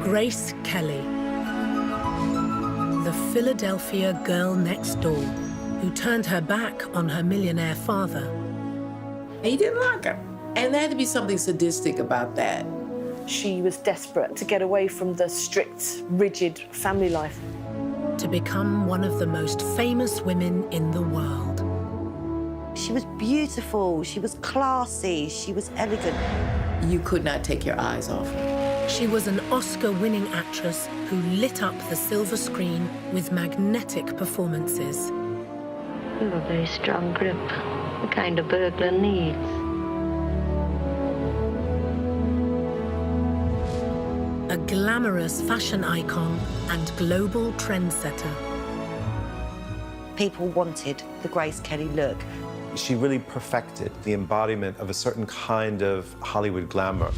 Grace Kelly, the Philadelphia girl next door who turned her back on her millionaire father. He didn't like her. And there had to be something sadistic about that. She was desperate to get away from the strict, rigid family life. To become one of the most famous women in the world. She was beautiful, she was classy, she was elegant. You could not take your eyes off her. She was an Oscar-winning actress who lit up the silver screen with magnetic performances. You have a very strong grip, the kind a burglar needs. A glamorous fashion icon and global trendsetter. People wanted the Grace Kelly look. She really perfected the embodiment of a certain kind of Hollywood glamour.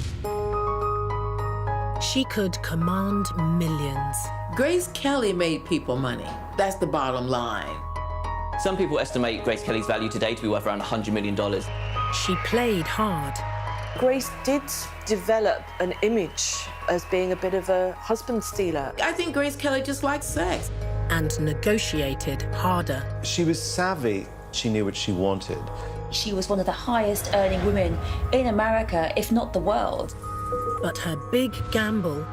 She could command millions. Grace Kelly made people money. That's the bottom line. Some people estimate Grace Kelly's value today to be worth around $100 million. She played hard. Grace did develop an image as being a bit of a husband stealer. I think Grace Kelly just liked sex. And negotiated harder. She was savvy. She knew what she wanted. She was one of the highest earning women in America, if not the world. But her big gamble...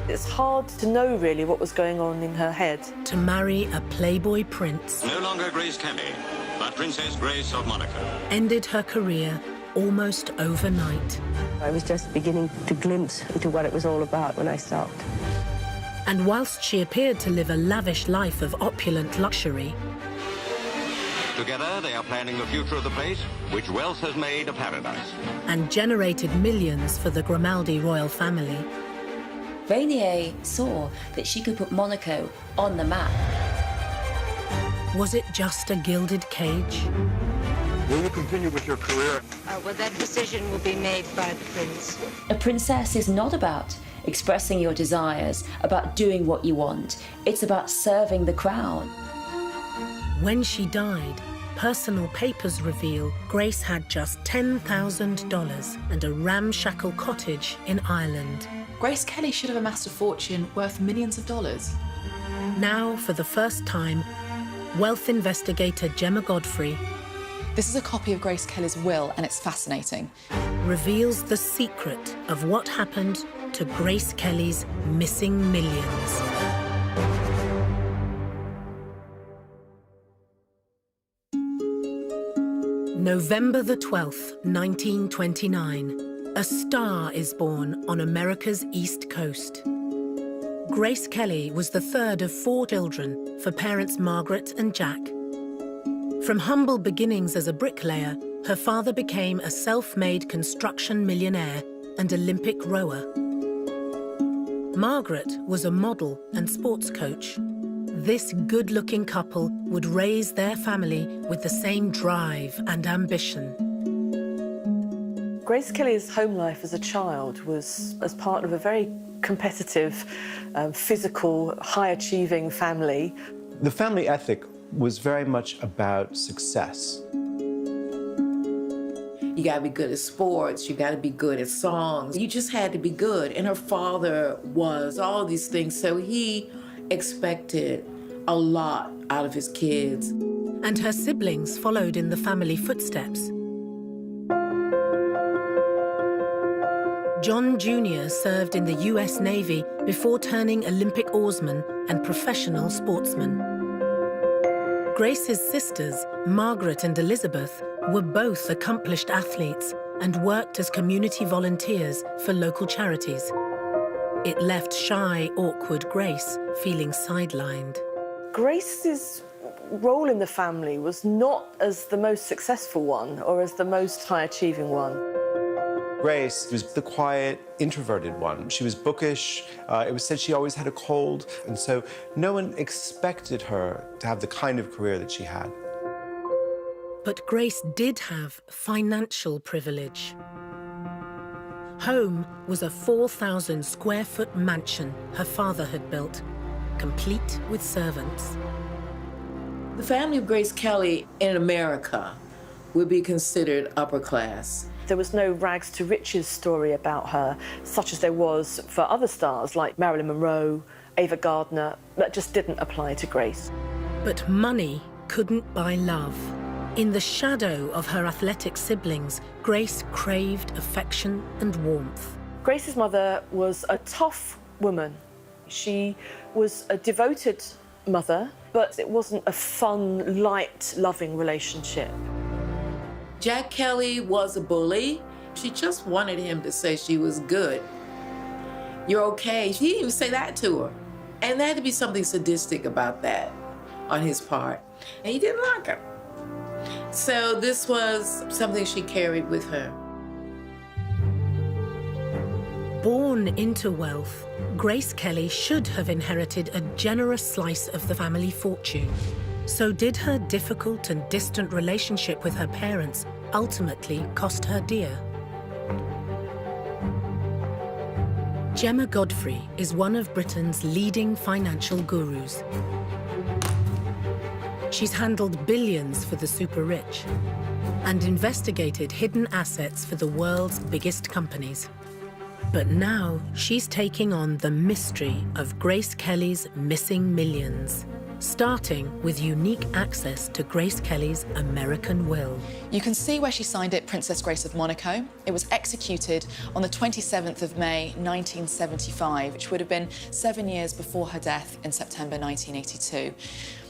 It's hard to know really what was going on in her head. To marry a Playboy prince. No longer Grace Kelly, but Princess Grace of Monaco. Ended her career almost overnight. I was just beginning to glimpse into what it was all about when I stopped. And whilst she appeared to live a lavish life of opulent luxury, Together, they are planning the future of the place, which wealth has made a paradise. and generated millions for the Grimaldi royal family, Rainier saw that she could put Monaco on the map. was it just a gilded cage? Will you continue with your career? Well, that decision will be made by the prince. A princess is not about expressing your desires, about doing what you want. It's about serving the crown. When she died, personal papers reveal Grace had just $10,000 and a ramshackle cottage in Ireland. Grace Kelly should have amassed a fortune worth millions of dollars. Now, for the first time, wealth investigator Gemma Godfrey This is a copy of Grace Kelly's will, and it's fascinating. reveals the secret of what happened to Grace Kelly's missing millions. November the 12th, 1929. A star is born on America's East Coast. Grace Kelly was the third of 4 children for parents Margaret and Jack. From humble beginnings as a bricklayer, her father became a self-made construction millionaire and Olympic rower. Margaret was a model and sports coach. This good-looking couple would raise their family with the same drive and ambition. Grace Kelly's home life as a child was as part of a very competitive, physical, high-achieving family. The family ethic was very much about success. You gotta be good at sports, you gotta be good at songs. You just had to be good. And her father was all these things, so he expected a lot out of his kids. And her siblings followed in the family footsteps. John Jr. served in the US Navy before turning Olympic oarsman and professional sportsman. Grace's sisters, Margaret and Elizabeth, were both accomplished athletes and worked as community volunteers for local charities. It left shy, awkward Grace feeling sidelined. Grace's role in the family was not as the most successful one or as the most high-achieving one. Grace was the quiet, introverted one. She was bookish. It was said she always had a cold, and so no one expected her to have the kind of career that she had. But Grace did have financial privilege. Home was a 4,000 square foot mansion her father had built, complete with servants. The family of Grace Kelly in America would be considered upper class. There was no rags to riches story about her, such as there was for other stars like Marilyn Monroe, Ava Gardner. That just didn't apply to Grace. But money couldn't buy love. In the shadow of her athletic siblings, Grace craved affection and warmth. Grace's mother was a tough woman. She was a devoted mother, but it wasn't a fun, light, loving relationship. Jack Kelly was a bully. She just wanted him to say she was good. You're okay. He didn't even say that to her. And there had to be something sadistic about that on his part. And he didn't like her. So this was something she carried with her. Born into wealth, Grace Kelly should have inherited a generous slice of the family fortune. So did her difficult and distant relationship with her parents ultimately cost her dear? Gemma Godfrey is one of Britain's leading financial gurus. She's handled billions for the super rich and investigated hidden assets for the world's biggest companies. But now she's taking on the mystery of Grace Kelly's missing millions, starting with unique access to Grace Kelly's American will. You can see where she signed it, Princess Grace of Monaco. It was executed on the 27th of May, 1975, which would have been 7 years before her death in September 1982.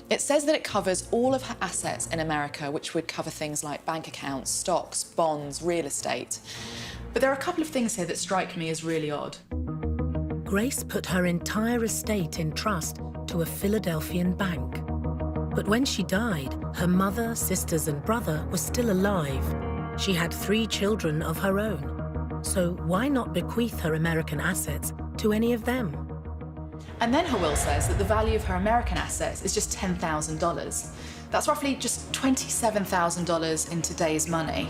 It says that it covers all of her assets in America, which would cover things like bank accounts, stocks, bonds, real estate. But there are a couple of things here that strike me as really odd. Grace put her entire estate in trust to a Philadelphian bank. But when she died, her mother, sisters and brother were still alive. She had 3 children of her own. So why not bequeath her American assets to any of them? And then her will says that the value of her American assets is just $10,000. That's roughly just $27,000 in today's money.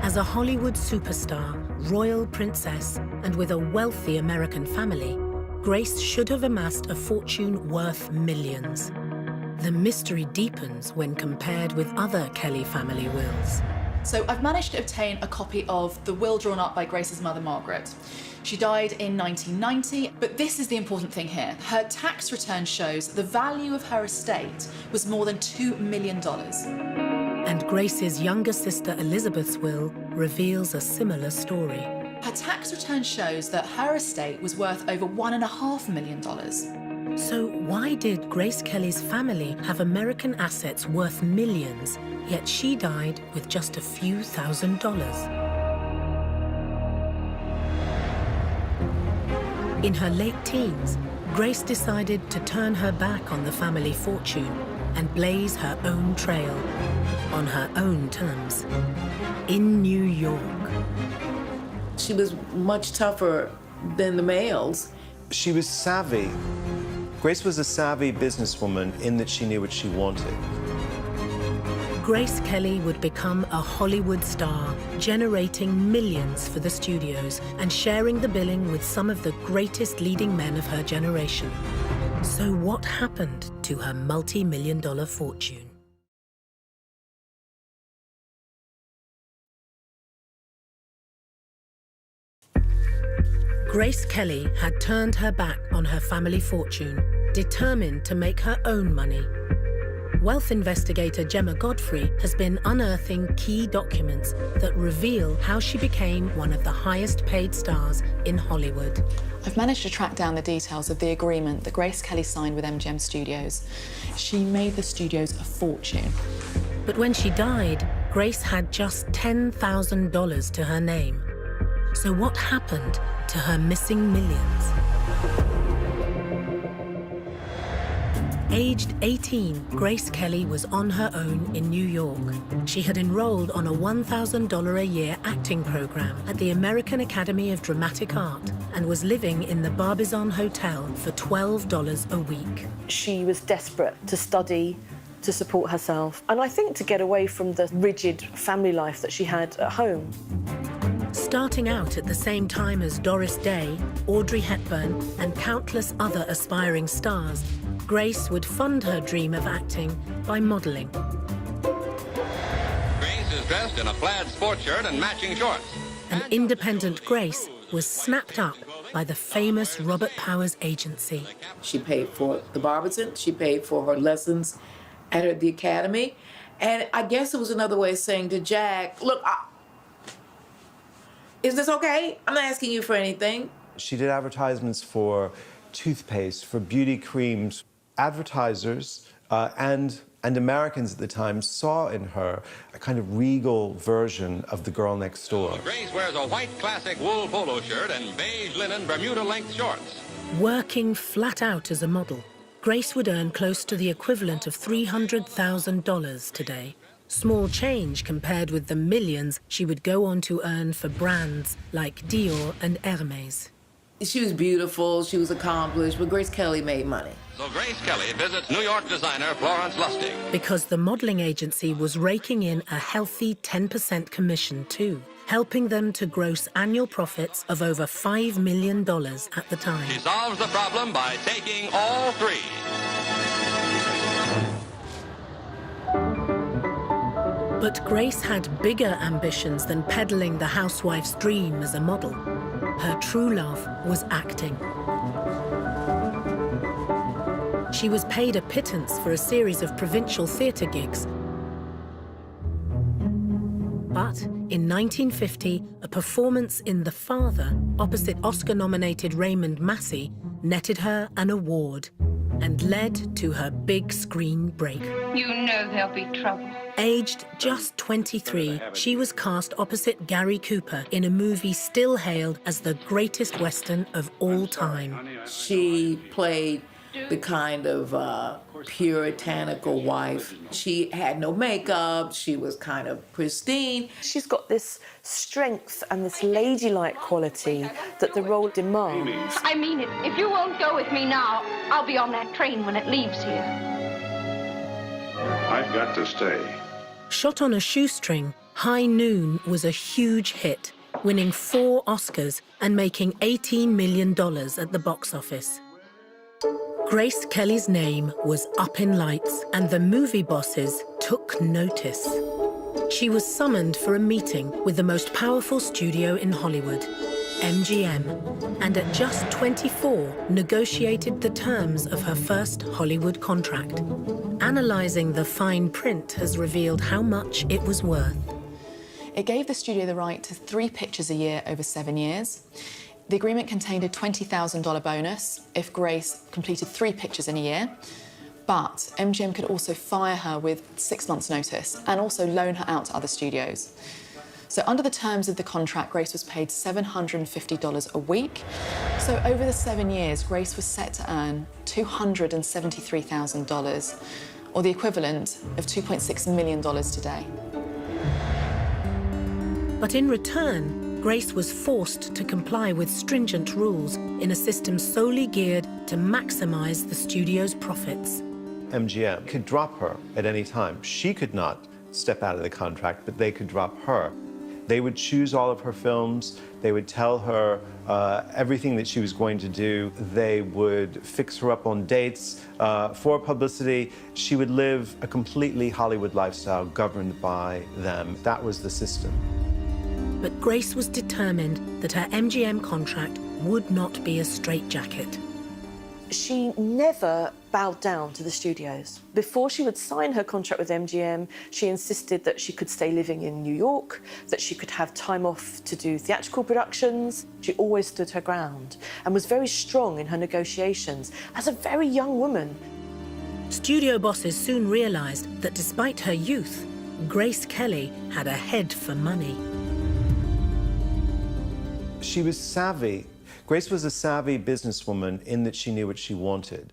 As a Hollywood superstar, royal princess, and with a wealthy American family, Grace should have amassed a fortune worth millions. The mystery deepens when compared with other Kelly family wills. So I've managed to obtain a copy of the will drawn up by Grace's mother, Margaret. She died in 1990, but this is the important thing here. Her tax return shows that the value of her estate was more than $2 million. And Grace's younger sister Elizabeth's will reveals a similar story. Her tax return shows that her estate was worth over $1.5 million. So why did Grace Kelly's family have American assets worth millions, yet she died with just a few $1,000s? In her late teens, Grace decided to turn her back on the family fortune and blaze her own trail, on her own terms, in New York. She was much tougher than the males. She was savvy. Grace was a savvy businesswoman in that she knew what she wanted. Grace Kelly would become a Hollywood star, generating millions for the studios and sharing the billing with some of the greatest leading men of her generation. So what happened to her multi-million-dollar fortune? Grace Kelly had turned her back on her family fortune, determined to make her own money. Wealth investigator Gemma Godfrey has been unearthing key documents that reveal how she became one of the highest-paid stars in Hollywood. I've managed to track down the details of the agreement that Grace Kelly signed with MGM Studios. She made the studios a fortune. But when she died, Grace had just $10,000 to her name. So what happened to her missing millions? Aged 18, Grace Kelly was on her own in New York. She had enrolled on a $1,000 a year acting program at the American Academy of Dramatic Art and was living in the Barbizon Hotel for $12 a week. She was desperate to study, to support herself, and I think to get away from the rigid family life that she had at home. Starting out at the same time as Doris Day, Audrey Hepburn, and countless other aspiring stars, Grace would fund her dream of acting by modeling. Grace is dressed in a plaid sports shirt and matching shorts. And independent Grace was snapped up by the famous Robert Powers agency. She paid for the Barberton, she paid for her lessons at the academy, and I guess it was another way of saying to Jack, look, is this okay? I'm not asking you for anything. She did advertisements for toothpaste, for beauty creams. Advertisers and Americans at the time saw in her a kind of regal version of the girl next door. Grace wears a white classic wool polo shirt and beige linen Bermuda-length shorts. Working flat out as a model, Grace would earn close to the equivalent of $300,000 today. Small change compared with the millions she would go on to earn for brands like Dior and Hermès. She was beautiful, she was accomplished, but Grace Kelly made money. So Grace Kelly visits New York designer Florence Lustig. Because the modeling agency was raking in a healthy 10% commission too, helping them to gross annual profits of over $5 million at the time. She solves the problem by taking all three. But Grace had bigger ambitions than peddling the housewife's dream as a model. Her true love was acting. She was paid a pittance for a series of provincial theatre gigs. But in 1950, a performance in The Father opposite Oscar-nominated Raymond Massey netted her an award and led to her big screen break. You know there'll be trouble. Aged just 23, she was cast opposite Gary Cooper in a movie still hailed as the greatest Western of all time. She played the kind of puritanical wife. She had no makeup, she was kind of pristine. She's got this strength and this ladylike quality that the role demands. I mean it. If you won't go with me now, I'll be on that train when it leaves here. I've got to stay. Shot on a shoestring, High Noon was a huge hit, winning 4 Oscars and making $18 million at the box office. Grace Kelly's name was up in lights, and the movie bosses took notice. She was summoned for a meeting with the most powerful studio in Hollywood, MGM, and at just 24, negotiated the terms of her first Hollywood contract. Analyzing the fine print has revealed how much it was worth. It gave the studio the right to 3 pictures a year over 7 years. The agreement contained a $20,000 bonus if Grace completed 3 pictures in a year, but MGM could also fire her with 6 months' notice and also loan her out to other studios. So under the terms of the contract, Grace was paid $750 a week. So over the 7 years, Grace was set to earn $273,000, or the equivalent of $2.6 million today. But in return, Grace was forced to comply with stringent rules in a system solely geared to maximize the studio's profits. MGM could drop her at any time. She could not step out of the contract, but they could drop her. They would choose all of her films. They would tell her everything that she was going to do. They would fix her up on dates for publicity. She would live a completely Hollywood lifestyle governed by them. That was the system. But Grace was determined that her MGM contract would not be a straitjacket. She never bowed down to the studios. Before she would sign her contract with MGM, she insisted that she could stay living in New York, that she could have time off to do theatrical productions. She always stood her ground and was very strong in her negotiations as a very young woman. Studio bosses soon realized that despite her youth, Grace Kelly had a head for money. She was savvy. Grace was a savvy businesswoman in that she knew what she wanted.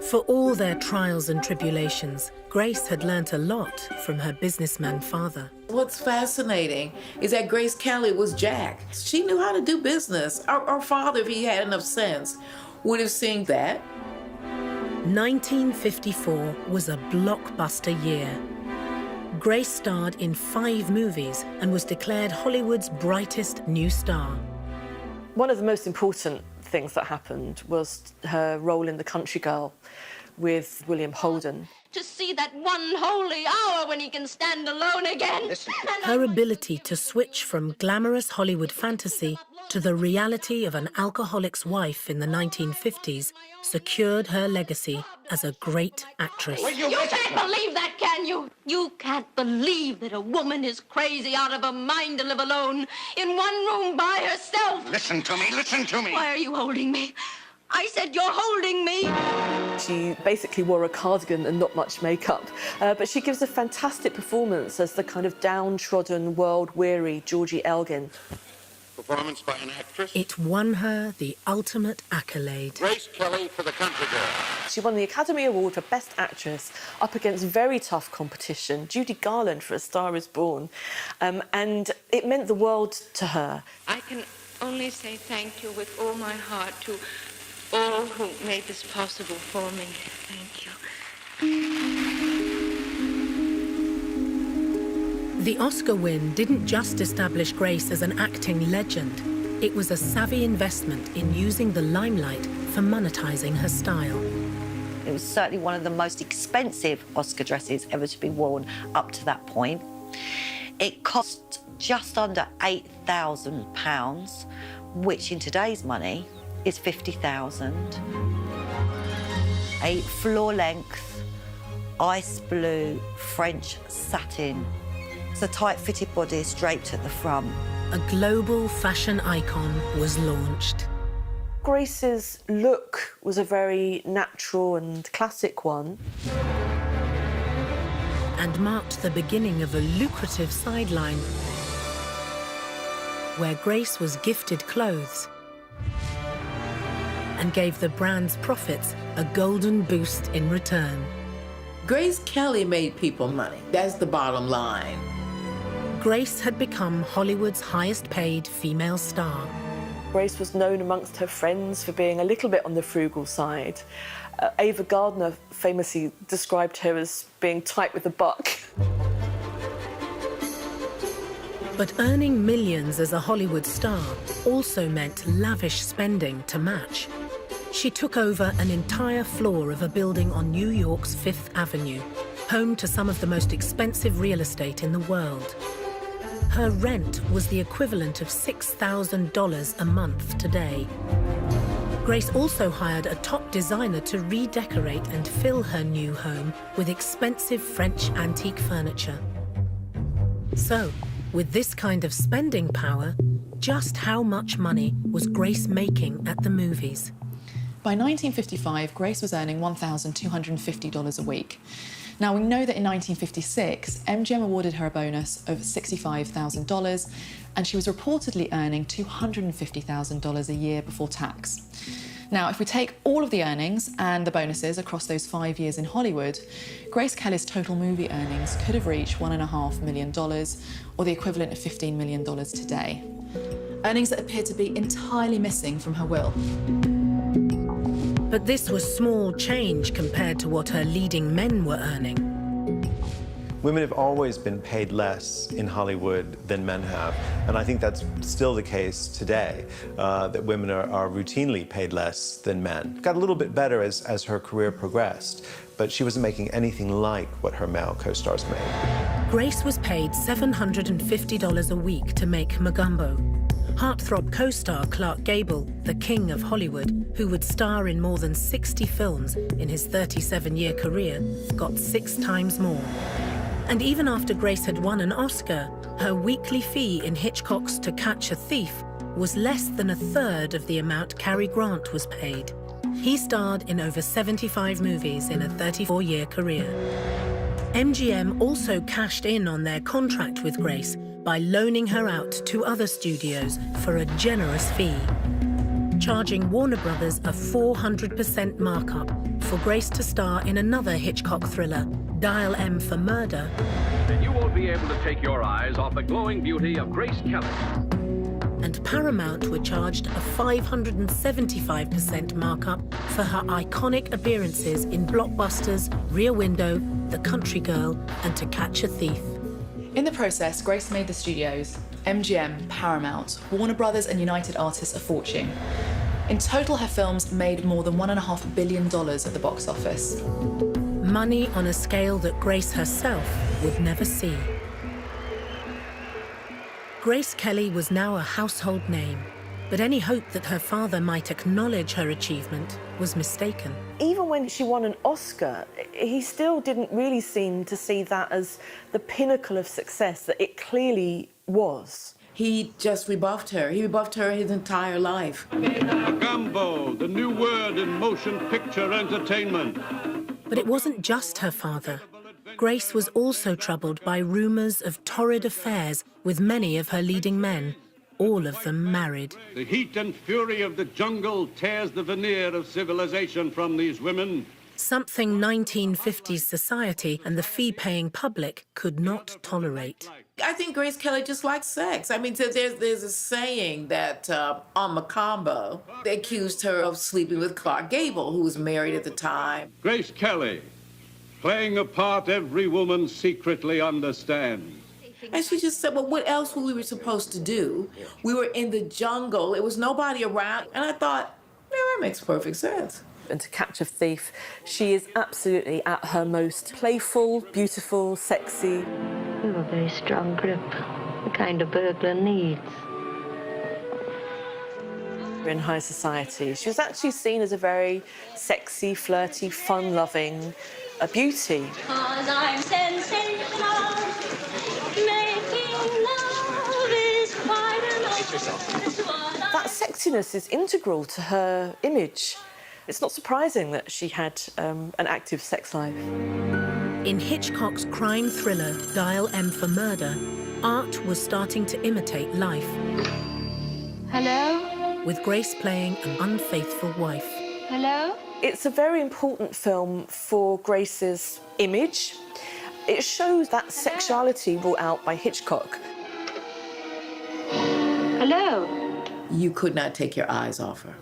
For all their trials and tribulations, Grace had learnt a lot from her businessman father. What's fascinating is that Grace Kelly was Jack. She knew how to do business. Our father, if he had enough sense, would have seen that. 1954 was a blockbuster year. Grace starred in 5 movies and was declared Hollywood's brightest new star. One of the most important things that happened was her role in The Country Girl, with William Holden. To see that one holy hour when he can stand alone again. Her ability to switch from glamorous Hollywood fantasy to the reality of an alcoholic's wife in the 1950s secured her legacy as a great actress. You can't believe that, can you? You can't believe that a woman is crazy out of her mind to live alone in one room by herself. Listen to me, listen to me. Why are you holding me? I said you're holding me. She basically wore a cardigan and not much makeup, but she gives a fantastic performance as the kind of downtrodden, world-weary Georgie Elgin. Performance by an actress. It won her the ultimate accolade. Grace Kelly for The Country Girl. She won the Academy Award for Best Actress up against very tough competition, Judy Garland for A Star Is Born, and it meant the world to her. I can only say thank you with all my heart to all who made this possible for me. Thank you. The Oscar win didn't just establish Grace as an acting legend. It was a savvy investment in using the limelight for monetizing her style. It was certainly one of the most expensive Oscar dresses ever to be worn up to that point. It cost just under £8,000, which in today's money is $50,000. A floor-length, ice blue French satin. It's a tight-fitted bodice draped at the front. A global fashion icon was launched. Grace's look was a very natural and classic one. And marked the beginning of a lucrative sideline where Grace was gifted clothes and gave the brand's profits a golden boost in return. Grace Kelly made people money. That's the bottom line. Grace had become Hollywood's highest-paid female star. Grace was known amongst her friends for being a little bit on the frugal side. Ava Gardner famously described her as being tight with a buck. But earning millions as a Hollywood star also meant lavish spending to match. She took over an entire floor of a building on New York's Fifth Avenue, home to some of the most expensive real estate in the world. Her rent was the equivalent of $6,000 a month today. Grace also hired a top designer to redecorate and fill her new home with expensive French antique furniture. So, with this kind of spending power, just how much money was Grace making at the movies? By 1955, Grace was earning $1,250 a week. Now, we know that in 1956, MGM awarded her a bonus of $65,000, and she was reportedly earning $250,000 a year before tax. Now, if we take all of the earnings and the bonuses across those 5 years in Hollywood, Grace Kelly's total movie earnings could have reached $1.5 million, or the equivalent of $15 million today. Earnings that appear to be entirely missing from her will. But this was small change compared to what her leading men were earning. Women have always been paid less in Hollywood than men have, and I think that's still the case today, that women are routinely paid less than men. Got a little bit better as her career progressed, but she wasn't making anything like what her male co-stars made. Grace was paid $750 a week to make Mugumbo. Heartthrob co-star Clark Gable, the king of Hollywood, who would star in more than 60 films in his 37-year career, got 6 times more. And even after Grace had won an Oscar, her weekly fee in Hitchcock's To Catch a Thief was less than a third of the amount Cary Grant was paid. He starred in over 75 movies in a 34-year career. MGM also cashed in on their contract with Grace by loaning her out to other studios for a generous fee, charging Warner Brothers a 400% markup for Grace to star in another Hitchcock thriller, Dial M for Murder. Then you won't be able to take your eyes off the glowing beauty of Grace Kelly. And Paramount were charged a 575% markup for her iconic appearances in blockbusters Rear Window, The Country Girl, and To Catch a Thief. In the process, Grace made the studios, MGM, Paramount, Warner Brothers and United Artists a fortune. In total, her films made more than $1.5 billion at the box office. Money on a scale that Grace herself would never see. Grace Kelly was now a household name, but any hope that her father might acknowledge her achievement was mistaken. Even when she won an Oscar, he still didn't really seem to see that as the pinnacle of success that it clearly was. He just rebuffed her. He rebuffed her his entire life. Gumbo, the new word in motion picture entertainment. But it wasn't just her father. Grace was also troubled by rumours of torrid affairs with many of her leading men, all of them married. The heat and fury of the jungle tears the veneer of civilization from these women. Something 1950s society and the fee-paying public could not tolerate. I think Grace Kelly just likes sex. I mean, there's a saying that on Macombo, they accused her of sleeping with Clark Gable, who was married at the time. Grace Kelly, playing a part every woman secretly understands. And she just said, well, what else were we supposed to do? We were in the jungle. There was nobody around. And I thought, yeah, that makes perfect sense. And To Catch a Thief, she is absolutely at her most playful, beautiful, sexy. You have a very strong grip, the kind a burglar needs. In high society, she was actually seen as a very sexy, flirty, fun-loving beauty. 'Cause I'm sensational, making love is quite an That sexiness is integral to her image. It's not surprising that she had an active sex life. In Hitchcock's crime thriller Dial M for Murder, art was starting to imitate life. Hello? With Grace playing an unfaithful wife. Hello? It's a very important film for Grace's image. It shows that sexuality brought out by Hitchcock. Hello? You could not take your eyes off her.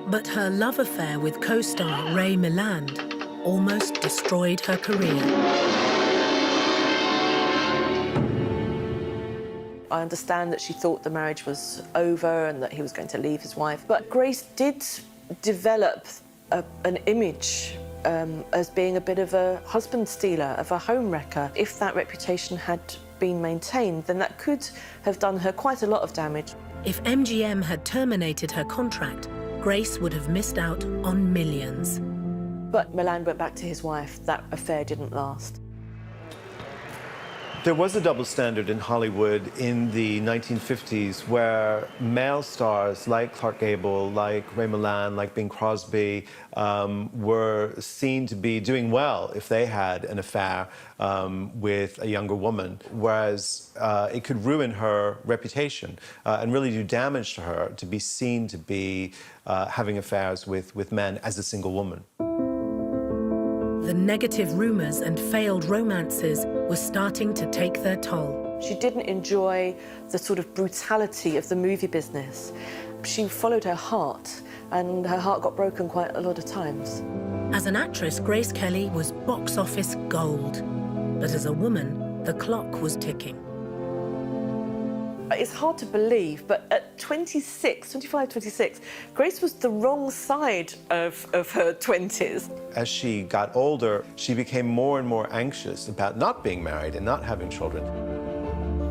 But her love affair with co-star Ray Milland almost destroyed her career. I understand that she thought the marriage was over and that he was going to leave his wife. But Grace did develop an image as being a bit of a husband stealer, of a home wrecker. If that reputation had been maintained, then that could have done her quite a lot of damage. If MGM had terminated her contract, Grace would have missed out on millions. But Milan went back to his wife. That affair didn't last. There was a double standard in Hollywood in the 1950s where male stars like Clark Gable, like Ray Milland, like Bing Crosby were seen to be doing well if they had an affair with a younger woman, whereas it could ruin her reputation and really do damage to her to be seen to be having affairs with men as a single woman. The negative rumours and failed romances were starting to take their toll. She didn't enjoy the sort of brutality of the movie business. She followed her heart, and her heart got broken quite a lot of times. As an actress, Grace Kelly was box office gold. But as a woman, the clock was ticking. It's hard to believe, but at 25, 26, Grace was the wrong side of her 20s. As she got older, she became more and more anxious about not being married and not having children.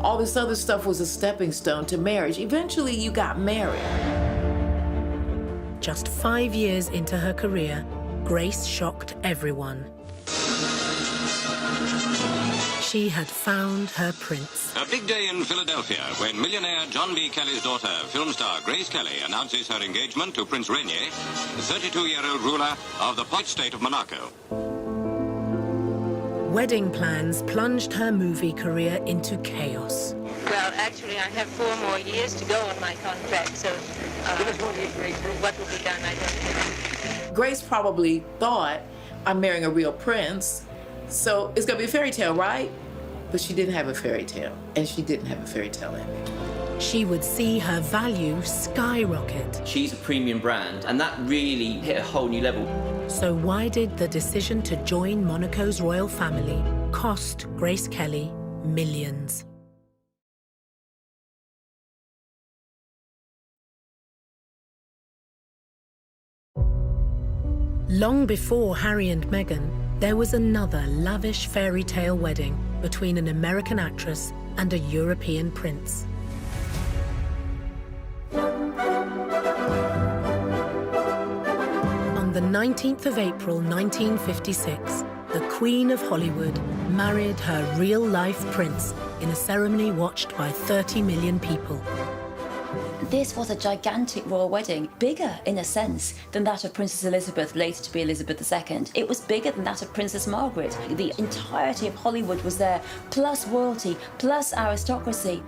All this other stuff was a stepping stone to marriage. Eventually, you got married. Just 5 years into her career, Grace shocked everyone. She had found her prince. A big day in Philadelphia when millionaire John B. Kelly's daughter, film star Grace Kelly, announces her engagement to Prince Rainier, the 32-year-old ruler of the Polish state of Monaco. Wedding plans plunged her movie career into chaos. Well, actually, I have 4 more years to go on my contract, so what will be done, I don't know. Grace probably thought, I'm marrying a real prince, so it's gonna be a fairy tale, right? But she didn't have a fairy tale, and she didn't have a fairy tale ending. She would see her value skyrocket. She's a premium brand, and that really hit a whole new level. So why did the decision to join Monaco's royal family cost Grace Kelly millions? Long before Harry and Meghan, there was another lavish fairy tale wedding between an American actress and a European prince. On the 19th of April 1956, the Queen of Hollywood married her real-life prince in a ceremony watched by 30 million people. This was a gigantic royal wedding, bigger in a sense than that of Princess Elizabeth, later to be Elizabeth II. It was bigger than that of Princess Margaret. The entirety of Hollywood was there, plus royalty, plus aristocracy.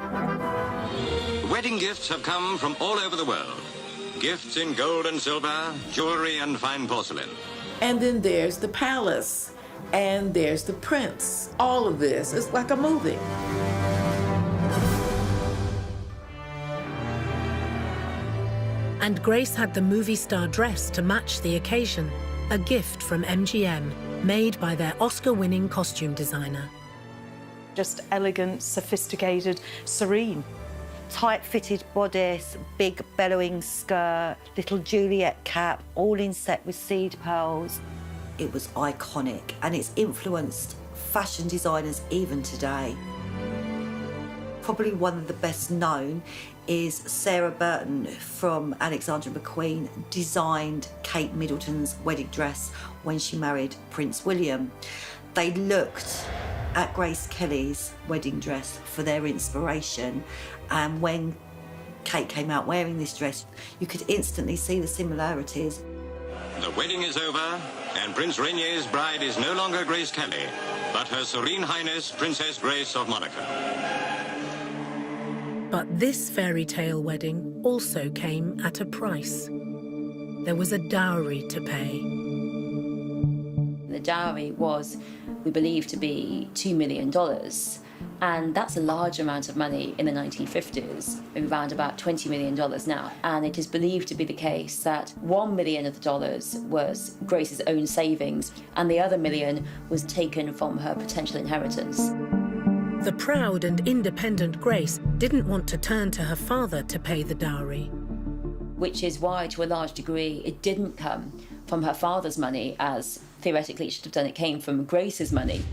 Wedding gifts have come from all over the world. Gifts in gold and silver, jewelry and fine porcelain. And then there's the palace, and there's the prince. All of this is like a movie. And Grace had the movie star dress to match the occasion, a gift from MGM, made by their Oscar-winning costume designer. Just elegant, sophisticated, serene. Tight-fitted bodice, big bellowing skirt, little Juliet cap, all inset with seed pearls. It was iconic, and it's influenced fashion designers even today. Probably one of the best known is Sarah Burton from Alexander McQueen designed Kate Middleton's wedding dress when she married Prince William. They looked at Grace Kelly's wedding dress for their inspiration, and when Kate came out wearing this dress, you could instantly see the similarities. The wedding is over, and Prince Rainier's bride is no longer Grace Kelly, but Her Serene Highness Princess Grace of Monaco. But this fairy tale wedding also came at a price. There was a dowry to pay. The dowry was, we believe, to be $2 million. And that's a large amount of money in the 1950s, around about $20 million now. And it is believed to be the case that $1 million of the dollars was Grace's own savings, and the other $1 million was taken from her potential inheritance. The proud and independent Grace didn't want to turn to her father to pay the dowry. Which is why, to a large degree, it didn't come from her father's money, as theoretically it should have done. It came from Grace's money.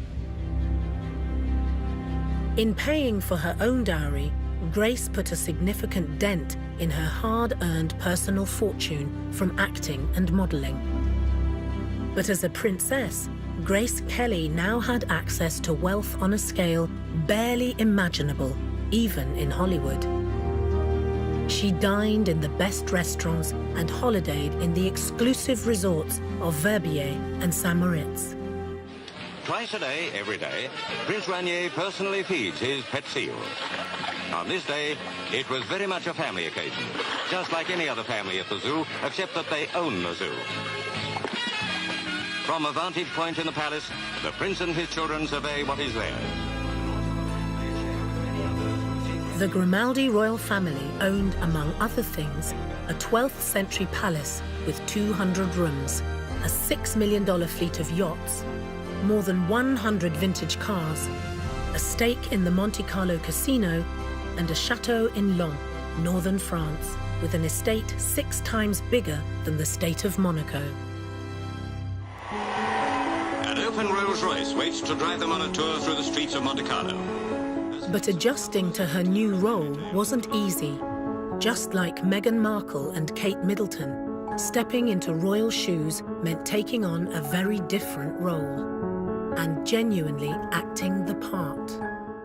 In paying for her own dowry, Grace put a significant dent in her hard-earned personal fortune from acting and modelling. But as a princess, Grace Kelly now had access to wealth on a scale barely imaginable, even in Hollywood. She dined in the best restaurants and holidayed in the exclusive resorts of Verbier and St. Moritz. Twice a day, every day, Prince Rainier personally feeds his pet seals. On this day, it was very much a family occasion, just like any other family at the zoo, except that they own the zoo. From a vantage point in the palace, the prince and his children survey what is theirs. The Grimaldi royal family owned, among other things, a 12th century palace with 200 rooms, a $6 million fleet of yachts, more than 100 vintage cars, a stake in the Monte Carlo casino, and a chateau in Laon, northern France, with an estate 6 times bigger than the state of Monaco. An open Rolls-Royce waits to drive them on a tour through the streets of Monte Carlo. But adjusting to her new role wasn't easy. Just like Meghan Markle and Kate Middleton, stepping into royal shoes meant taking on a very different role and genuinely acting the part.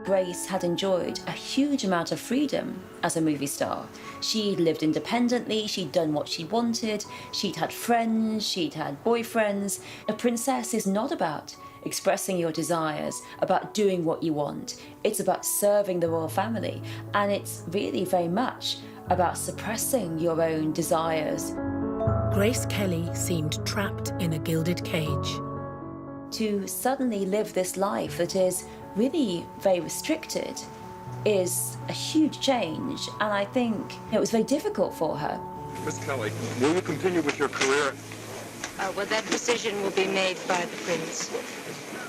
Grace had enjoyed a huge amount of freedom as a movie star. She'd lived independently, she'd done what she wanted, she'd had friends, she'd had boyfriends. A princess is not about expressing your desires, about doing what you want. It's about serving the royal family, and it's really very much about suppressing your own desires. Grace Kelly seemed trapped in a gilded cage. To suddenly live this life that is really very restricted is a huge change, and I think it was very difficult for her. Miss Kelly, will you continue with your career? Well, that decision will be made by the prince.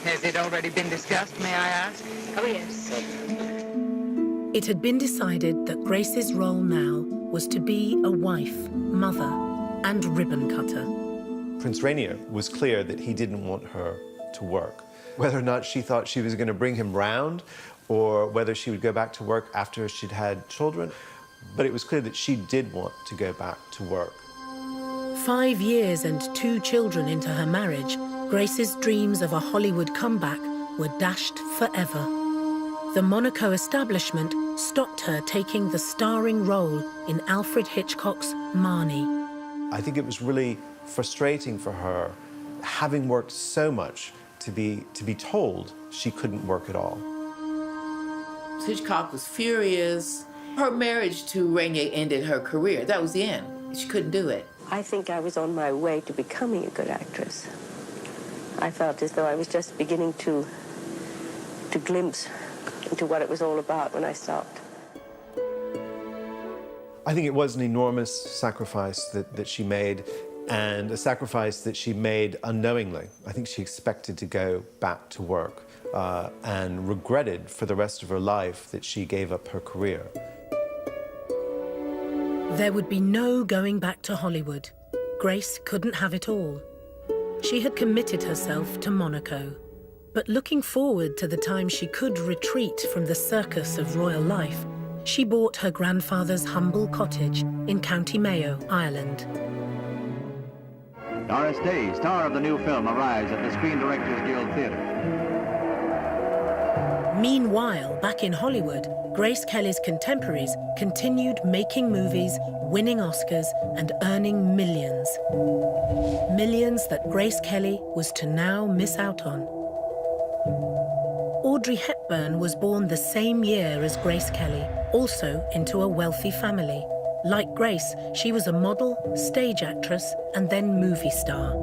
Has it already been discussed, may I ask? Oh, yes. It had been decided that Grace's role now was to be a wife, mother, and ribbon cutter. Prince Rainier was clear that he didn't want her to work. Whether or not she thought she was going to bring him round or whether she would go back to work after she'd had children, but it was clear that she did want to go back to work. 5 years and 2 children into her marriage, Grace's dreams of a Hollywood comeback were dashed forever. The Monaco establishment stopped her taking the starring role in Alfred Hitchcock's Marnie. I think it was really frustrating for her, having worked so much, to be told she couldn't work at all. Hitchcock was furious. Her marriage to Rainier ended her career. That was the end. She couldn't do it. I think I was on my way to becoming a good actress. I felt as though I was just beginning to glimpse into what it was all about when I stopped. I think it was an enormous sacrifice that she made, and a sacrifice that she made unknowingly. I think she expected to go back to work and regretted for the rest of her life that she gave up her career. There would be no going back to Hollywood. Grace couldn't have it all. She had committed herself to Monaco. But looking forward to the time she could retreat from the circus of royal life, she bought her grandfather's humble cottage in County Mayo, Ireland. Doris Day, star of the new film, arrives at the Screen Directors Guild Theatre. Meanwhile, back in Hollywood, Grace Kelly's contemporaries continued making movies, winning Oscars, and earning millions. Millions that Grace Kelly was to now miss out on. Audrey Hepburn was born the same year as Grace Kelly, also into a wealthy family. Like Grace, she was a model, stage actress, and then movie star.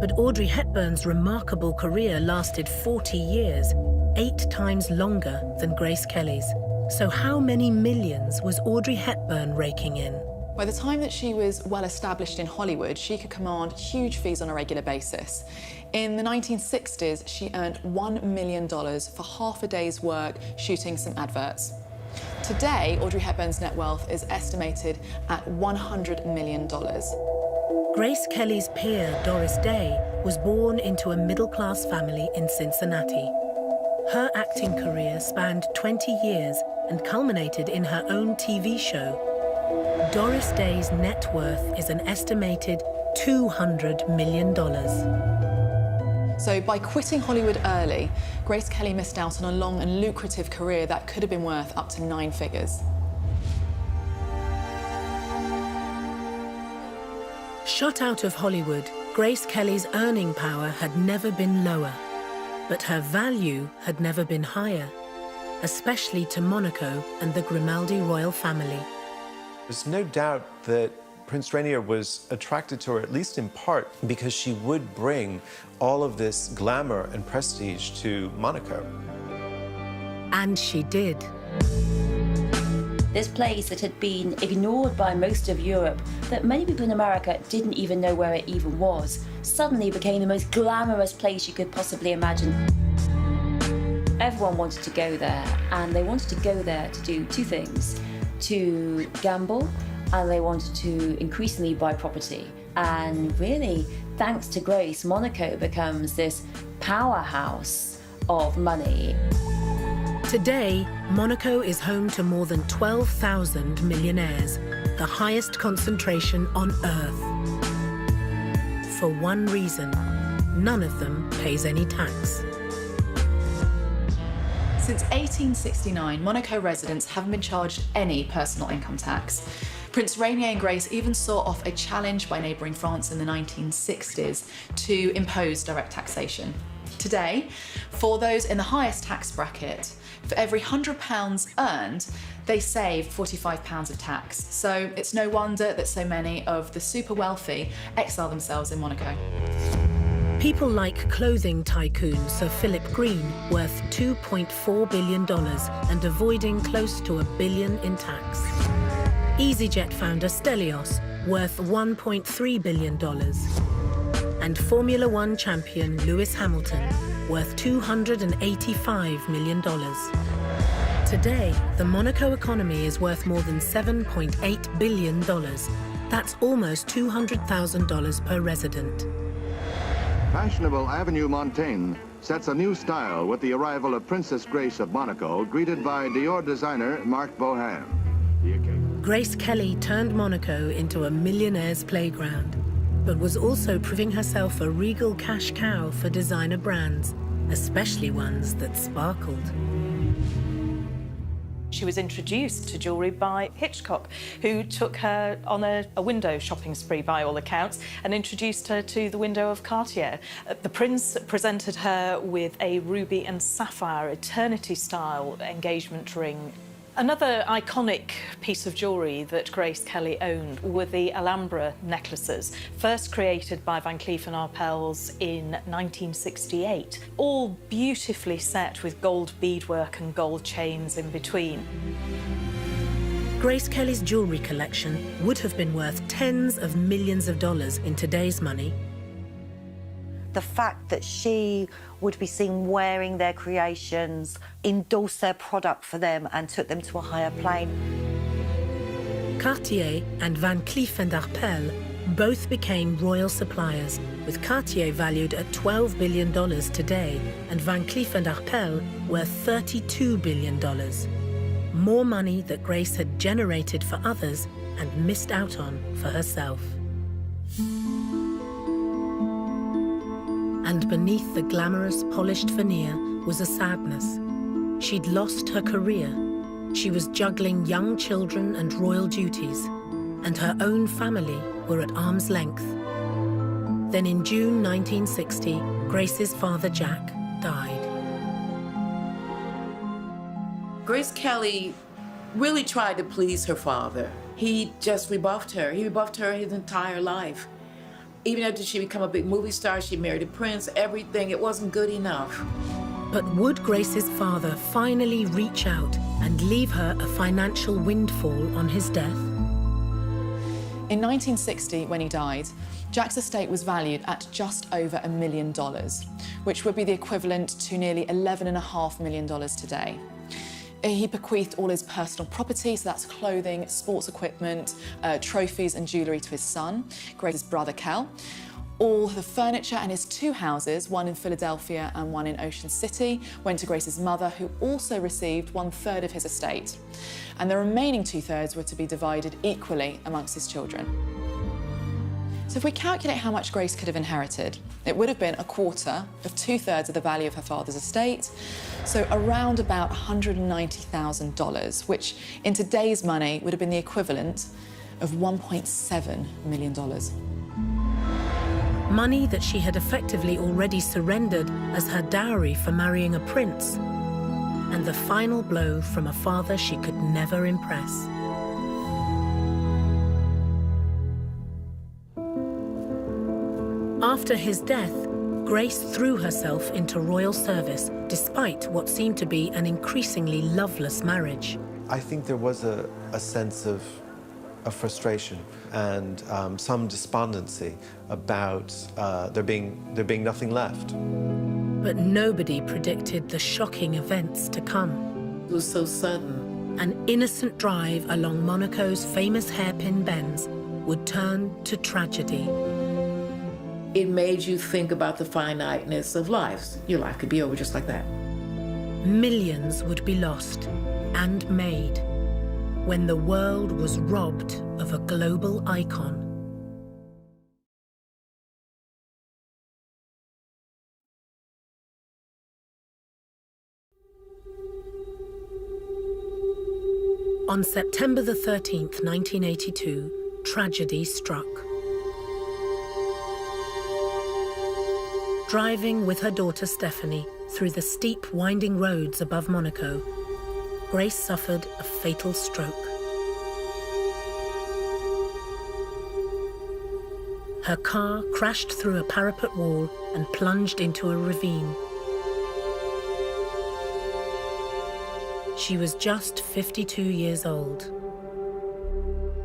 But Audrey Hepburn's remarkable career lasted 40 years, 8 times longer than Grace Kelly's. So how many millions was Audrey Hepburn raking in? By the time that she was well established in Hollywood, she could command huge fees on a regular basis. In the 1960s, she earned $1 million for half a day's work shooting some adverts. Today, Audrey Hepburn's net wealth is estimated at $100 million. Grace Kelly's peer, Doris Day, was born into a middle-class family in Cincinnati. Her acting career spanned 20 years and culminated in her own TV show. Doris Day's net worth is an estimated $200 million. So by quitting Hollywood early, Grace Kelly missed out on a long and lucrative career that could have been worth up to 9 figures. Shut out of Hollywood, Grace Kelly's earning power had never been lower, but her value had never been higher, especially to Monaco and the Grimaldi royal family. There's no doubt that Prince Rainier was attracted to her, at least in part, because she would bring all of this glamour and prestige to Monaco. And she did. This place that had been ignored by most of Europe, that many people in America didn't even know where it even was, suddenly became the most glamorous place you could possibly imagine. Everyone wanted to go there, and they wanted to go there to do 2 things: to gamble, and they wanted to increasingly buy property. And really, thanks to Grace, Monaco becomes this powerhouse of money. Today, Monaco is home to more than 12,000 millionaires, the highest concentration on Earth. For one reason, none of them pays any tax. Since 1869, Monaco residents haven't been charged any personal income tax. Prince Rainier and Grace even saw off a challenge by neighbouring France in the 1960s to impose direct taxation. Today, for those in the highest tax bracket, for every £100 earned, they save £45 of tax. So it's no wonder that so many of the super wealthy exile themselves in Monaco. People like clothing tycoon Sir Philip Green, worth $2.4 billion and avoiding close to $1 billion in tax. EasyJet founder Stelios, worth $1.3 billion. And Formula One champion Lewis Hamilton, worth $285 million. Today, the Monaco economy is worth more than $7.8 billion. That's almost $200,000 per resident. Fashionable Avenue Montaigne sets a new style with the arrival of Princess Grace of Monaco, greeted by Dior designer Marc Bohan. Grace Kelly turned Monaco into a millionaire's playground, but was also proving herself a regal cash cow for designer brands, especially ones that sparkled. She was introduced to jewellery by Hitchcock, who took her on a window shopping spree by all accounts and introduced her to the window of Cartier. The Prince presented her with a ruby and sapphire eternity-style engagement ring. Another iconic piece of jewellery that Grace Kelly owned were the Alhambra necklaces, first created by Van Cleef & Arpels in 1968, all beautifully set with gold beadwork and gold chains in between. Grace Kelly's jewellery collection would have been worth tens of millions of dollars in today's money. The fact that she would be seen wearing their creations, endorsed their product for them and took them to a higher plane. Cartier and Van Cleef & Arpels both became royal suppliers, with Cartier valued at $12 billion today and Van Cleef & Arpels worth $32 billion. More money that Grace had generated for others and missed out on for herself. And beneath the glamorous, polished veneer was a sadness. She'd lost her career. She was juggling young children and royal duties, and her own family were at arm's length. Then in June 1960, Grace's father, Jack, died. Grace Kelly really tried to please her father. He just rebuffed her. He rebuffed her his entire life. Even after she became a big movie star, she married a prince, everything, it wasn't good enough. But would Grace's father finally reach out and leave her a financial windfall on his death? In 1960, when he died, Jack's estate was valued at just over $1 million, which would be the equivalent to nearly $11.5 million today. He bequeathed all his personal property, so that's clothing, sports equipment, trophies and jewellery to his son, Grace's brother Cal. All the furniture and his two houses, one in Philadelphia and one in Ocean City, went to Grace's mother, who also received 1/3 of his estate. And the remaining 2/3 were to be divided equally amongst his children. So if we calculate how much Grace could have inherited, it would have been 1/4 of 2/3 of the value of her father's estate, so around about $190,000, which in today's money would have been the equivalent of $1.7 million. Money that she had effectively already surrendered as her dowry for marrying a prince, and the final blow from a father she could never impress. After his death, Grace threw herself into royal service, despite what seemed to be an increasingly loveless marriage. I think there was a sense of frustration and some despondency about there being nothing left. But nobody predicted the shocking events to come. It was so sudden. An innocent drive along Monaco's famous hairpin bends would turn to tragedy. It made you think about the finiteness of life. Your life could be over just like that. Millions would be lost and made when the world was robbed of a global icon. On September the 13th, 1982, tragedy struck. Driving with her daughter Stephanie through the steep, winding roads above Monaco, Grace suffered a fatal stroke. Her car crashed through a parapet wall and plunged into a ravine. She was just 52 years old.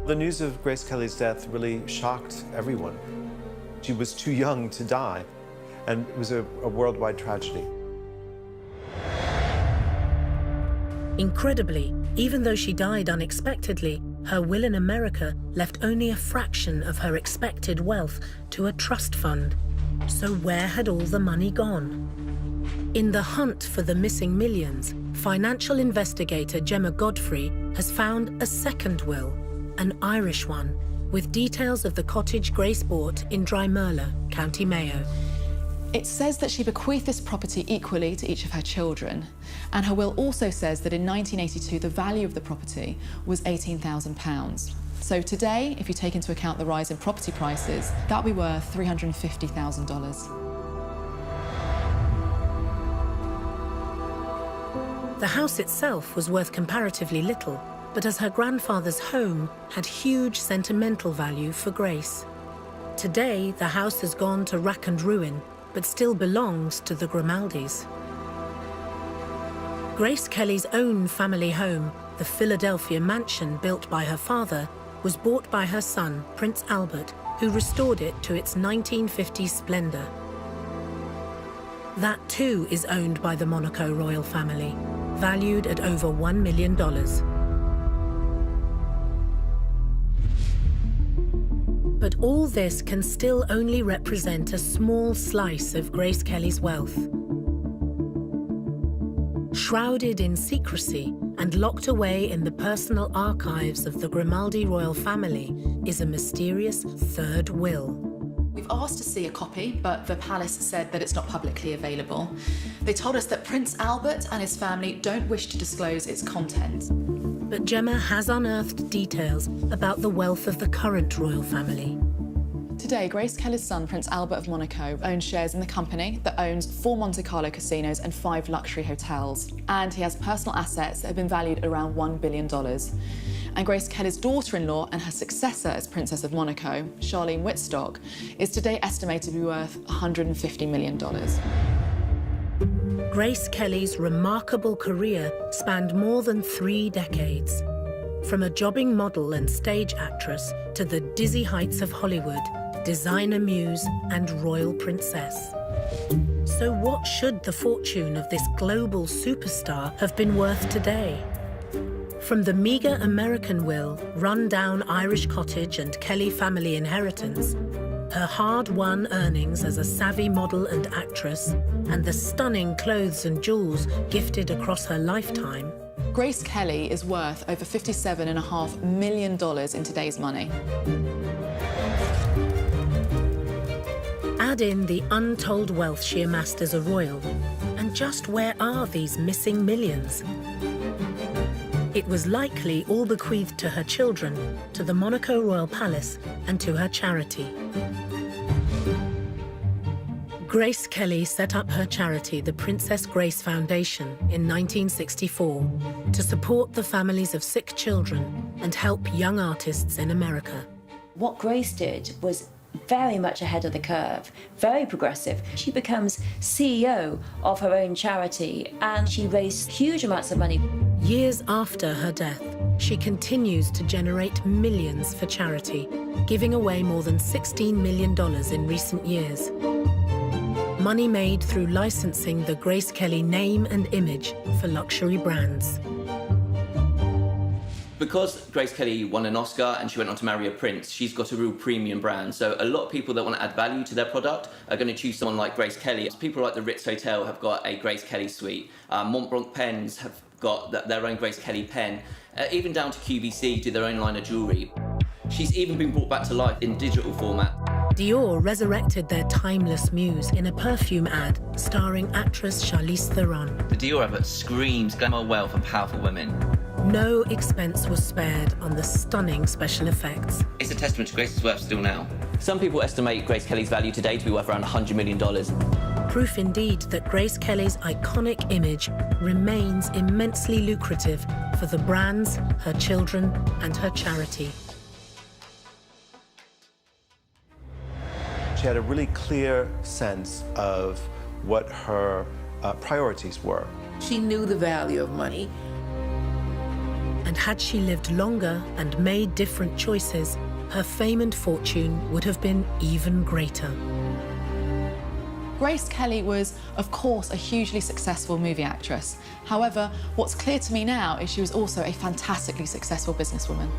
The news of Grace Kelly's death really shocked everyone. She was too young to die, and it was a worldwide tragedy. Incredibly, even though she died unexpectedly, her will in America left only a fraction of her expected wealth to a trust fund. So where had all the money gone? In the hunt for the missing millions, financial investigator Gemma Godfrey has found a second will, an Irish one, with details of the cottage Grace bought in Drymerla, County Mayo. It says that she bequeathed this property equally to each of her children, and her will also says that in 1982 the value of the property was £18,000. So today, if you take into account the rise in property prices, that would be worth $350,000. The house itself was worth comparatively little, but as her grandfather's home had huge sentimental value for Grace. Today, the house has gone to rack and ruin, but still belongs to the Grimaldis. Grace Kelly's own family home, the Philadelphia mansion built by her father, was bought by her son, Prince Albert, who restored it to its 1950s splendor. That too is owned by the Monaco royal family, valued at over $1 million. But all this can still only represent a small slice of Grace Kelly's wealth. Shrouded in secrecy and locked away in the personal archives of the Grimaldi royal family is a mysterious third will. We've asked to see a copy, but the palace said that it's not publicly available. They told us that Prince Albert and his family don't wish to disclose its content. But Gemma has unearthed details about the wealth of the current royal family. Today, Grace Kelly's son, Prince Albert of Monaco, owns shares in the company that owns 4 Monte Carlo casinos and 5 luxury hotels. And he has personal assets that have been valued at around $1 billion. And Grace Kelly's daughter-in-law and her successor as Princess of Monaco, Charlene Wittstock, is today estimated to be worth $150 million. Grace Kelly's remarkable career spanned more than 3 decades. From a jobbing model and stage actress to the dizzy heights of Hollywood, designer muse and royal princess. So what should the fortune of this global superstar have been worth today? From the meager American will, run-down Irish cottage and Kelly family inheritance, her hard-won earnings as a savvy model and actress, and the stunning clothes and jewels gifted across her lifetime, Grace Kelly is worth over $57.5 million in today's money. Add in the untold wealth she amassed as a royal, and just where are these missing millions? It was likely all bequeathed to her children, to the Monaco Royal Palace, and to her charity. Grace Kelly set up her charity, the Princess Grace Foundation, in 1964 to support the families of sick children and help young artists in America. What Grace did was very much ahead of the curve, very progressive. She becomes CEO of her own charity and she raised huge amounts of money. Years after her death, she continues to generate millions for charity, giving away more than $16 million in recent years. Money made through licensing the Grace Kelly name and image for luxury brands. Because Grace Kelly won an Oscar and she went on to marry a prince, she's got a real premium brand. So a lot of people that want to add value to their product are going to choose someone like Grace Kelly. People like the Ritz Hotel have got a Grace Kelly suite. Montblanc pens have got their own Grace Kelly pen. Even down to QVC do their own line of jewellery. She's even been brought back to life in digital format. Dior resurrected their timeless muse in a perfume ad starring actress Charlize Theron. The Dior advert screams glamour, wealth and powerful women. No expense was spared on the stunning special effects. It's a testament to Grace's worth still now. Some people estimate Grace Kelly's value today to be worth around $100 million. Proof indeed that Grace Kelly's iconic image remains immensely lucrative for the brands, her children and her charity. She had a really clear sense of what her priorities were. She knew the value of money. And had she lived longer and made different choices, her fame and fortune would have been even greater. Grace Kelly was, of course, a hugely successful movie actress. However, what's clear to me now is she was also a fantastically successful businesswoman.